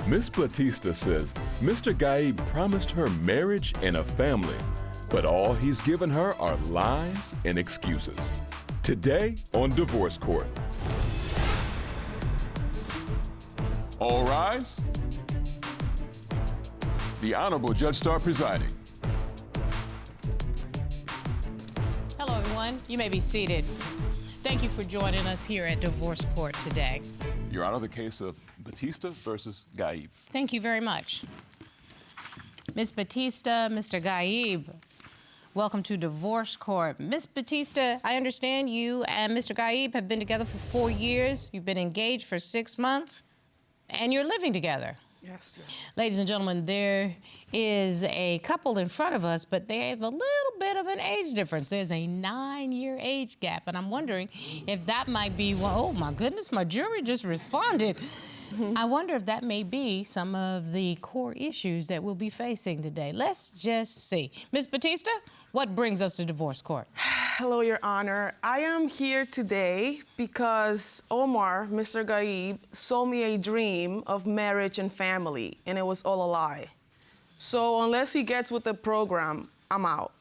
Miss Batista says Mr. Ghaib promised her marriage and a family, but all he's given her are lies and excuses. Today on Divorce Court. All rise. The Honorable Judge Starr presiding. Hello, everyone. You may be seated. Thank you for joining us here at Divorce Court today. Your Honor, the case of Batista versus Ghaib. Thank you very much. Ms. Batista, Mr. Ghaib, welcome to Divorce Court. Ms. Batista, I understand you and Mr. Ghaib have been together for 4 years. You've been engaged for 6 months, and you're living together. Yes. Ladies and gentlemen, there is a couple in front of us, but they have a little bit of an age difference. There's a 9-year age gap, and I'm wondering if that might be, well, oh my goodness, my jury just responded. I wonder if that may be some of the core issues that we'll be facing today. Let's just see. Ms. Batista, what brings us to Divorce Court? Hello, Your Honor. I am here today because Omar, Mr. Ghaib, sold me a dream of marriage and family, and it was all a lie. So unless he gets with the program, I'm out.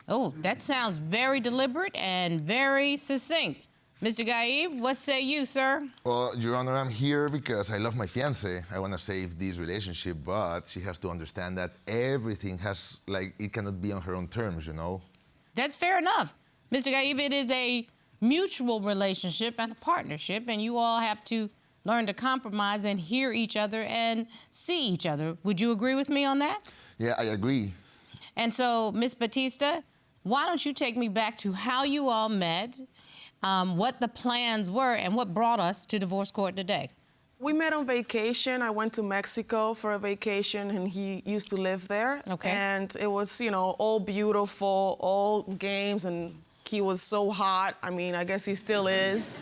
Oh, that sounds very deliberate and very succinct. Mr. Ghaib, what say you, sir? Well, Your Honor, I'm here because I love my fiancé. I want to save this relationship, but she has to understand that everything has, it cannot be on her own terms, you know? That's fair enough. Mr. Ghaib, it is a mutual relationship and a partnership, and you all have to learn to compromise and hear each other and see each other. Would you agree with me on that? Yeah, I agree. And so, Ms. Batista, why don't you take me back to how you all met, what the plans were, and what brought us to Divorce Court today? We met on vacation. I went to Mexico for a vacation, and he used to live there. Okay. And it was, all beautiful, all games, and he was so hot. I mean, I guess he still is.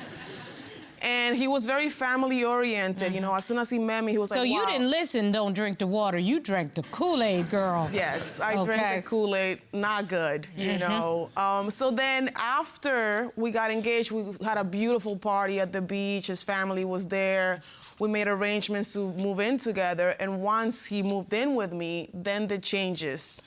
And he was very family-oriented. As soon as he met me, he was So like, wow. you didn't listen, don't drink the water. You drank the Kool-Aid, girl. Yes, I drank the Kool-Aid. Not good, you know. So then after we got engaged, we had a beautiful party at the beach. His family was there. We made arrangements to move in together. And once he moved in with me, then the changes.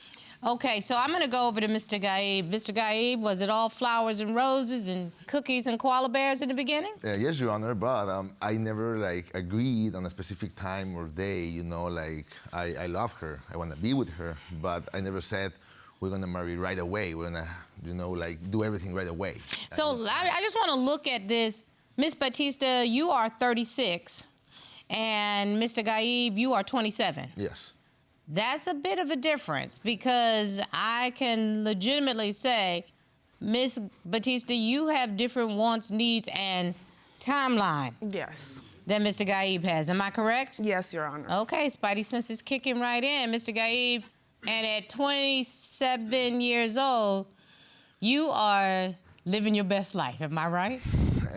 Okay, so I'm gonna go over to Mr. Ghaib. Mr. Ghaib, was it all flowers and roses and cookies and koala bears in the beginning? Yes, Your Honor, but I never, agreed on a specific time or day, I love her, I want to be with her, but I never said we're gonna marry right away. We're gonna, do everything right away. So I just wanna look at this. Ms. Batista, you are 36, and Mr. Ghaib, you are 27. Yes. That's a bit of a difference because I can legitimately say, Ms. Batista, you have different wants, needs, and timeline Yes. than Mr. Ghaib has. Am I correct? Yes, Your Honor. Okay, Spidey sense is kicking right in, Mr. Ghaib. And at 27 years old, you are living your best life. Am I right?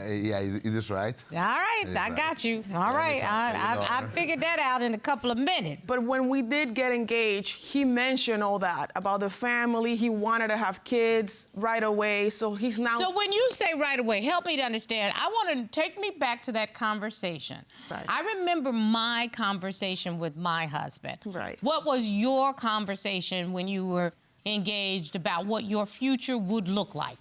Yeah, it is right. All right, I got you. All right, I figured that out in a couple of minutes. But when we did get engaged, he mentioned all that about the family. He wanted to have kids right away, so he's now... So when you say right away, help me to understand. I want to take me back to that conversation. Right. I remember my conversation with my husband. Right. What was your conversation when you were engaged about what your future would look like?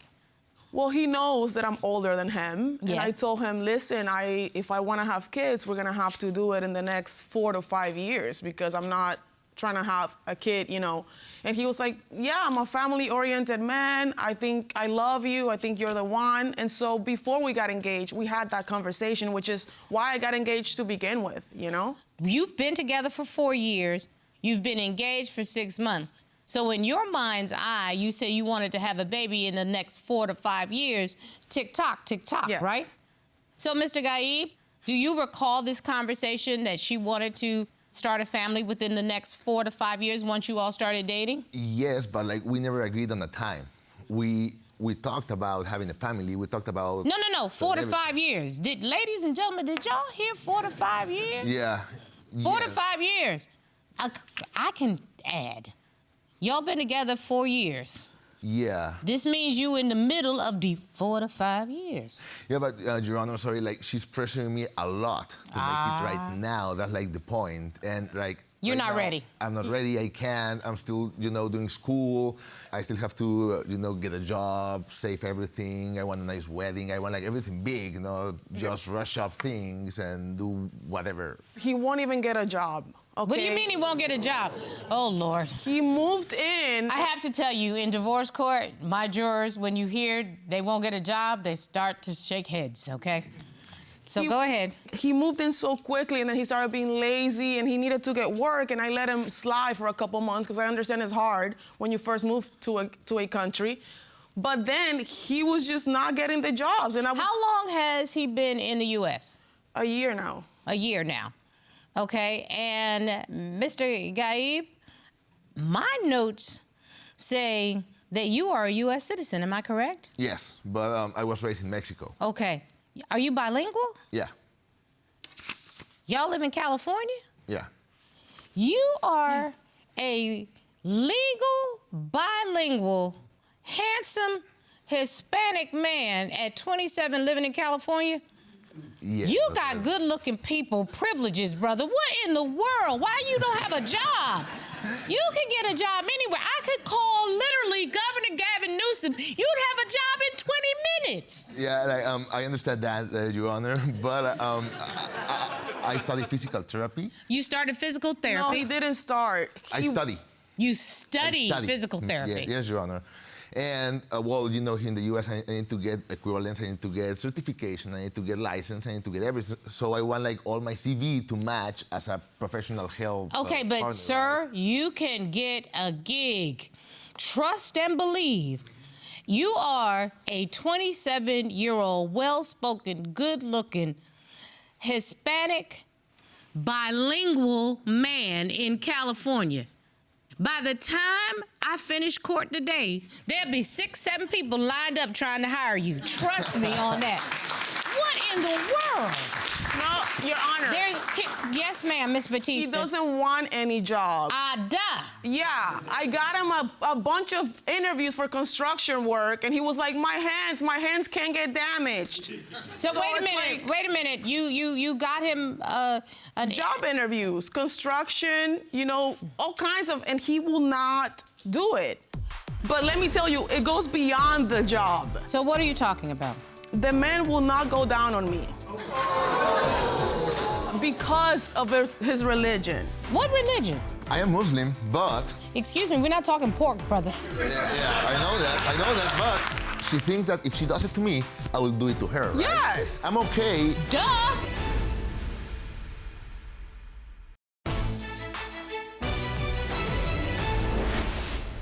Well, he knows that I'm older than him. Yes. And I told him, listen, if I want to have kids, we're going to have to do it in the next 4 to 5 years because I'm not trying to have a kid, And he was like, yeah, I'm a family-oriented man. I think I love you. I think you're the one. And so before we got engaged, we had that conversation, which is why I got engaged to begin with, You've been together for 4 years. You've been engaged for 6 months. So in your mind's eye, you say you wanted to have a baby in the next 4 to 5 years. Tick-tock, Yes. right? So, Mr. Ghaib, do you recall this conversation that she wanted to start a family within the next 4 to 5 years once you all started dating? Yes, but we never agreed on the time. We talked about having a family. We talked about... No. 4 to 5 years. Ladies and gentlemen, did y'all hear 4 to 5 years? Yeah. 4 to 5 years. I can add. Y'all been together 4 years. Yeah. This means you in the middle of the 4 to 5 years. Yeah, but Your Honor, sorry, like she's pressuring me a lot to make it right now. That's like the point. And like You're right not now, ready. I'm not ready. I can't. I'm still, doing school. I still have to, get a job, save everything. I want a nice wedding. I want like everything big, just rush up things and do whatever. He won't even get a job. Okay? What do you mean he won't get a job? Oh, Lord. He moved in. I have to tell you, in divorce court, my jurors, when you hear they won't get a job, they start to shake heads, okay? So go ahead. He moved in so quickly, and then he started being lazy, and he needed to get work, and I let him slide for a couple months, because I understand it's hard when you first move to a country. But then he was just not getting the jobs. And How long has he been in the U.S.? A year now. A year now. Okay, and Mr. Ghaib, my notes say that you are a U.S. citizen, am I correct? Yes, but I was raised in Mexico. Okay. Are you bilingual? Yeah. Y'all live in California? Yeah. You are a legal, bilingual, handsome, Hispanic man at 27 living in California? Yeah, You got good-looking people privileges, brother. What in the world? Why you don't have a job? You can get a job anywhere. I could call literally Governor Gavin Newsom. You'd have a job in 20 minutes. Yeah, like, I understand that, Your Honor, but I study physical therapy. You started physical therapy. No, he didn't start. I study. You study physical therapy. Yeah, yes, Your Honor. And, well, here in the U.S., I need to get equivalence, I need to get certification, I need to get license, I need to get everything. So I want, like, all my CV to match as a professional health Okay, but, partner, sir, right? you can get a gig. Trust and believe. You are a 27-year-old, well-spoken, good-looking, Hispanic, bilingual man in California. By the time I finish court today, there'll be 6, 7 people lined up trying to hire you. Trust me on that. What in the world? No, Your Honor. Yes, ma'am, Miss Batista. He doesn't want any job. Yeah, I got him a bunch of interviews for construction work, and he was like, my hands can't get damaged. So wait a minute. You got him Job interviews, construction, all kinds of, and he will not do it. But let me tell you, it goes beyond the job. So what are you talking about? The man will not go down on me because of his religion. What religion? I am Muslim, but... Excuse me, we're not talking pork, brother. Yeah, I know that, but she thinks that if she does it to me, I will do it to her, right? Yes! I'm okay. Duh!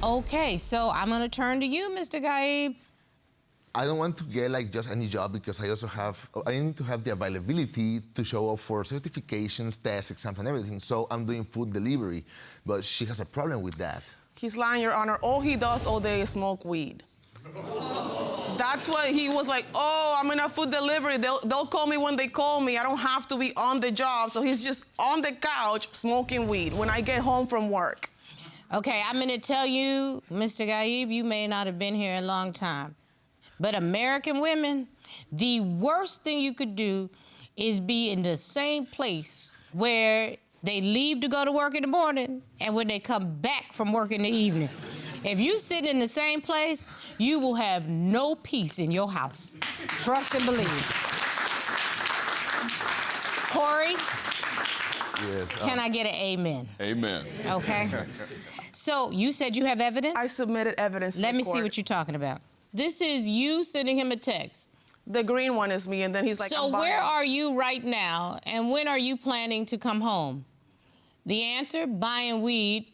Okay, so I'm gonna turn to you, Mr. Ghaib. I don't want to get like just any job because I need to have the availability to show up for certifications, tests, exams, and everything. So I'm doing food delivery, but she has a problem with that. He's lying, Your Honor. All he does all day is smoke weed. That's what he was like, oh, I'm in a food delivery. They'll call me when they call me. I don't have to be on the job. So he's just on the couch smoking weed when I get home from work. Okay, I'm gonna tell you, Mr. Ghaib, you may not have been here a long time, but American women, the worst thing you could do is be in the same place where they leave to go to work in the morning and when they come back from work in the evening. If you sit in the same place, you will have no peace in your house. Trust and believe. Corey, Yes. can I get an amen? Amen. Okay. So you said you have evidence? I submitted evidence to Let the me see court. what you're talking about. This is you sending him a text. The green one is me, and then he's like, So I'm buying. where are you right now, and when are you planning to come home? The answer, buying weed.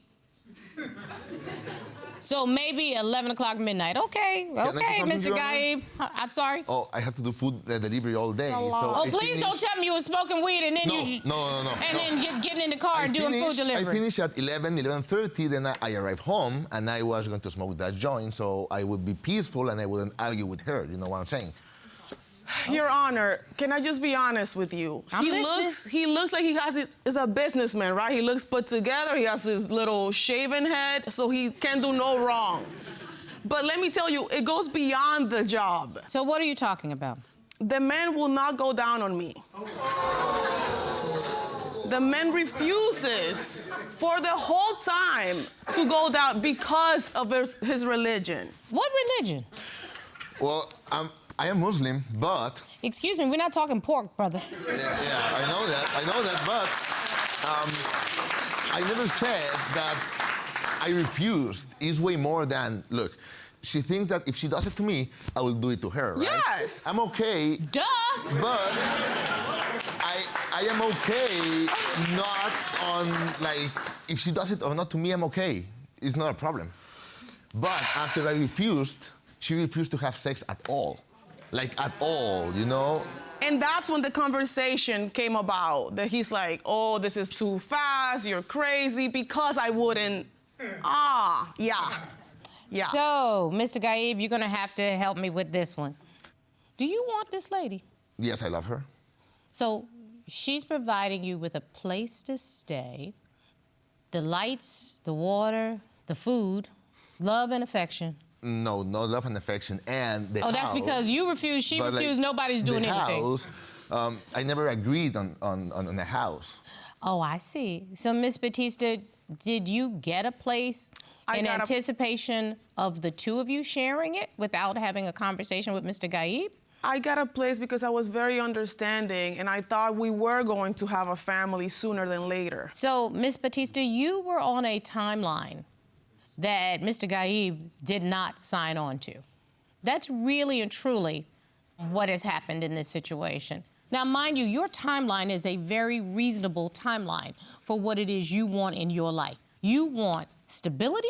So maybe 11 o'clock midnight. Okay, I say okay, something, Mr. Your Honor? Ghaib. I'm sorry. Oh, I have to do food delivery all day. So Oh, I please don't finish- tell me you were smoking weed and then No. and then getting in the car and doing food delivery. I finished at 11:30, then I arrived home, and I was going to smoke that joint, so I would be peaceful and I wouldn't argue with her, you know what I'm saying? Your Honor, can I just be honest with you? I'm listening. He looks like he is a businessman, right? He looks put together. He has his little shaven head, so he can do no wrong. But let me tell you, it goes beyond the job. So what are you talking about? The man will not go down on me. The man refuses for the whole time to go down because of his religion. What religion? Well, I am Muslim, but... Excuse me, we're not talking pork, brother. Yeah, I know that, but I never said that I refused. It's way more than, look, she thinks that if she does it to me, I will do it to her, right? Yes. I'm okay. Duh! But I am okay not on, like, if she does it or not to me, I'm okay. It's not a problem. But after I refused, she refused to have sex at all. Like, at all, you know? And that's when the conversation came about, that he's like, oh, this is too fast, you're crazy, because I wouldn't. Yeah. So, Mr. Ghaib, you're gonna have to help me with this one. Do you want this lady? Yes, I love her. So, she's providing you with a place to stay, the lights, the water, the food, love and affection. No love and affection, and the house. Oh, that's because you refuse, she refused, nobody's doing anything. The house, I never agreed on the house. Oh, I see. So, Miss Batista, did you get a place in anticipation of the two of you sharing it without having a conversation with Mr. Ghaib? I got a place because I was very understanding, and I thought we were going to have a family sooner than later. So, Miss Batista, you were on a timeline that Mr. Ghaib did not sign on to. That's really and truly what has happened in this situation. Now, mind you, your timeline is a very reasonable timeline for what it is you want in your life. You want stability,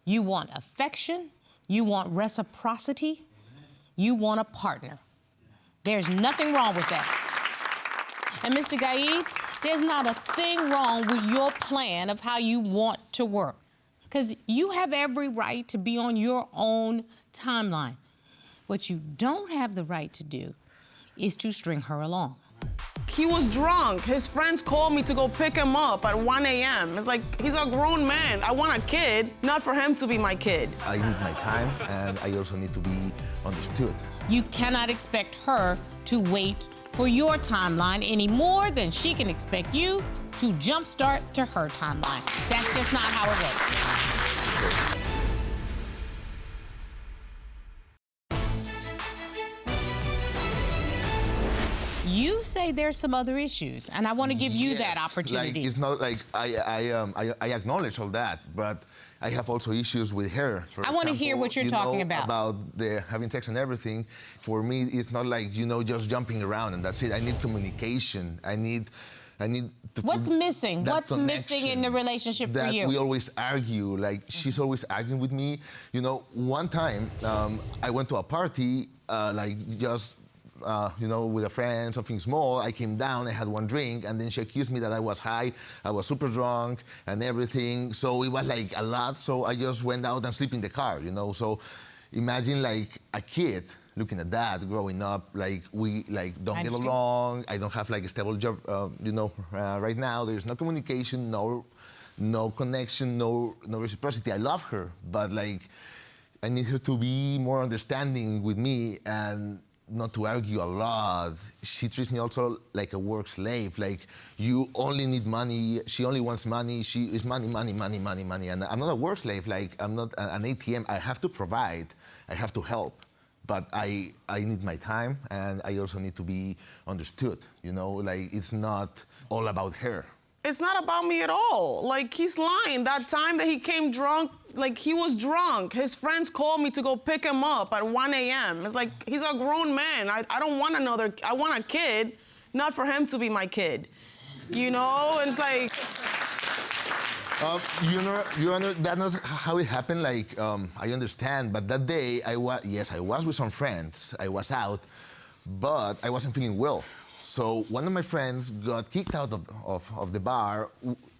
you want affection, you want reciprocity, you want a partner. There's nothing wrong with that. And Mr. Ghaib, there's not a thing wrong with your plan of how you want to work. Because you have every right to be on your own timeline. What you don't have the right to do is to string her along. He was drunk. His friends called me to go pick him up at 1 a.m. It's like, he's a grown man. I want a kid, not for him to be my kid. I need my time, and I also need to be understood. You cannot expect her to wait for your timeline any more than she can expect you to jumpstart to her timeline. That's just not how it works. You say there's some other issues, and I want to give you that opportunity. Like, it's not like I acknowledge all that, but I have also issues with her. I want to hear what you're talking about. About the having sex and everything. For me, it's not like, you know, just jumping around and that's it. I need communication. I need to. What's missing? What's missing in the relationship for you? That we always argue. Like, she's always arguing with me. You know, one time I went to a party, you know, with a friend, something small. I came down, I had one drink, and then she accused me that I was high, I was super drunk, and everything. So it was like a lot, so I just went out and slept in the car, you know? So imagine like a kid looking at that, growing up, like we don't get along, I don't have like a stable job, you know, right now. There's no communication, no connection, no reciprocity. I love her, but like, I need her to be more understanding with me and not to argue a lot. She treats me also like a work slave. Like, you only need money, she only wants money, she is money. And I'm not a work slave, like, I'm not an ATM. I have to provide, I have to help. But I need my time, and I also need to be understood, you know? Like, it's not all about her. It's not about me at all. Like, he's lying. That time that he came drunk, like, he was drunk. His friends called me to go pick him up at 1 a.m. It's like, he's a grown man. I don't want I want a kid, not for him to be my kid. You know? And it's like... You know, that's not how it happened. Like, I understand, but that day, I was with some friends. I was out, but I wasn't feeling well. So one of my friends got kicked out of the bar.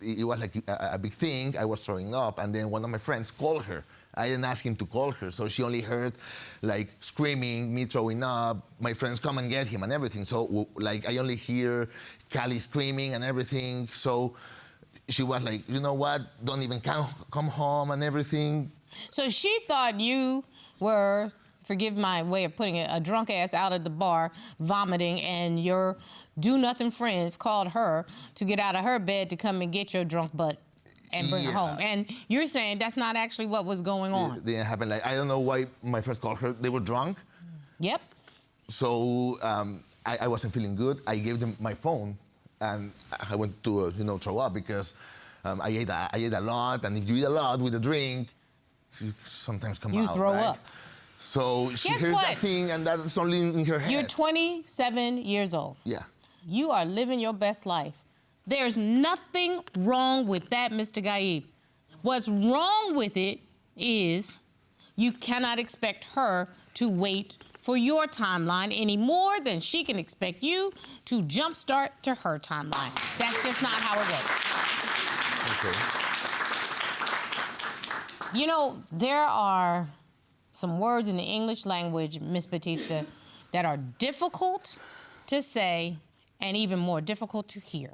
It was like a big thing. I was throwing up, and then one of my friends called her. I didn't ask him to call her, so she only heard like screaming, me throwing up, my friends come and get him and everything. So like, I only hear Callie screaming and everything. So she was like, you know what, don't even come home and everything. So she thought you were, forgive my way of putting it, a drunk ass out at the bar vomiting, and your do-nothing friends called her to get out of her bed to come and get your drunk butt and bring her home. And you're saying that's not actually what was going on. It didn't happen. Like, I don't know why my friends called her. They were drunk. Yep. So I wasn't feeling good. I gave them my phone, and I went to throw up because I ate a lot, and if you eat a lot with a drink, you sometimes come out. You throw right? up. So she Guess heard what? that thing, and that's only in her head. You're 27 years old. Yeah. You are living your best life. There's nothing wrong with that, Mr. Ghaib. What's wrong with it is you cannot expect her to wait for your timeline any more than she can expect you to jumpstart to her timeline. That's just not how it works. Okay. You know, there are some words in the English language, Miss Batista, that are difficult to say and even more difficult to hear.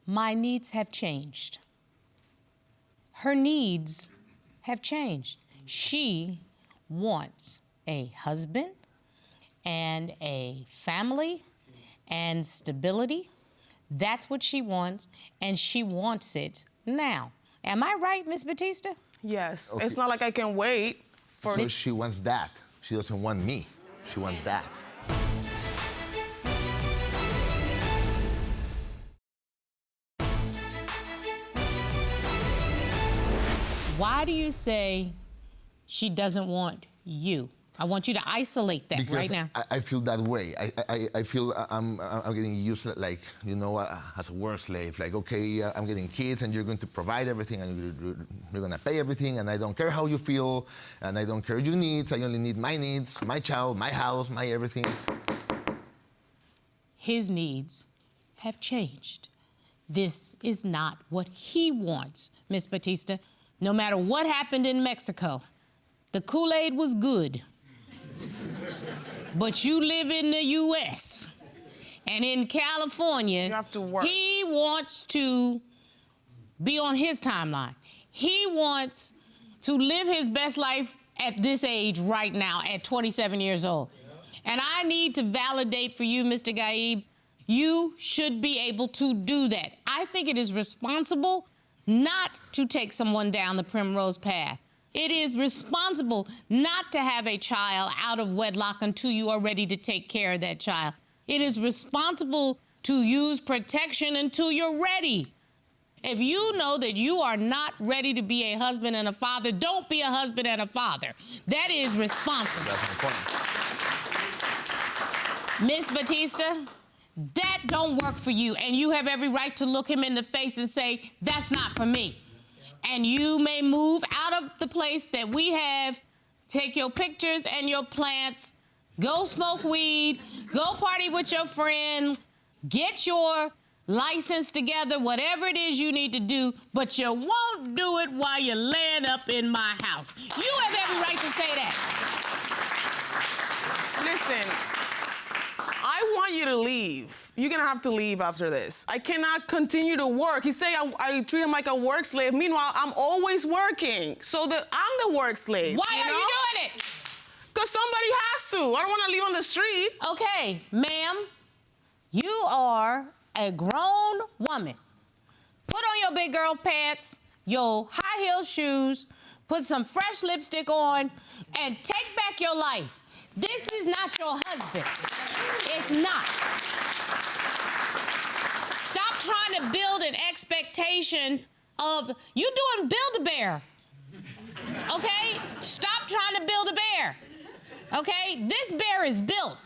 My needs have changed. Her needs have changed. She wants a husband and a family and stability. That's what she wants, and she wants it now. Am I right, Miss Batista? Yes. Okay. It's not like I can wait for... So she wants that. She doesn't want me. She wants that. Why do you she doesn't want you? I want you to isolate that because right now. I feel that way. I feel I'm getting used, like, as a work slave. Like, okay, I'm getting kids, and you're going to provide everything, and you're going to pay everything, and I don't care how you feel, and I don't care your needs. I only need my needs, my child, my house, my everything. His needs have changed. This is not what he wants, Miss Batista. No matter what happened in Mexico, the Kool-Aid was good. But you live in the U.S. and in California, You have to work. He wants to be on his timeline. He wants to live his best life at this age right now, at 27 years old. And I need to validate for you, Mr. Ghaib, you should be able to do that. I think it is responsible not to take someone down the primrose path. It is responsible not to have a child out of wedlock until you are ready to take care of that child. It is responsible to use protection until you're ready. If you know that you are not ready to be a husband and a father, don't be a husband and a father. That is responsible. That's my point. Miss Batista, that don't work for you, and you have every right to look him in the face and say, that's not for me. And you may move out of the place that we have, take your pictures and your plants, go smoke weed, go party with your friends, get your license together, whatever it is you need to do, but you won't do it while you're laying up in my house. You have every right to say that. Listen, I want you to leave. You're gonna have to leave after this. I cannot continue to work. He say I treat him like a work slave. Meanwhile, I'm always working. So I'm the work slave. Why are you doing it? Because somebody has to. I don't want to leave on the street. Okay, ma'am, you are a grown woman. Put on your big girl pants, your high heel shoes, put some fresh lipstick on, and take back your life. This is not your husband. It's not. Stop trying to build an expectation of, you doing Build-A-Bear. Okay? Stop trying to build a bear. Okay? This bear is built.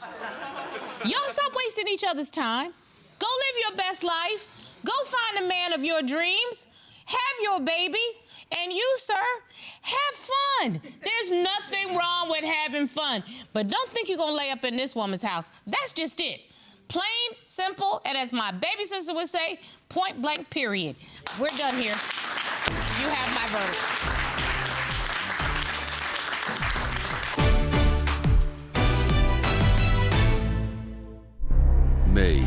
Y'all stop wasting each other's time. Go live your best life. Go find a man of your dreams. Have your baby. And you, sir, have fun. There's nothing wrong with having fun. But don't think you're gonna lay up in this woman's house. That's just it. Plain, simple, and as my baby sister would say, point blank, period. We're done here. You have my verdict. May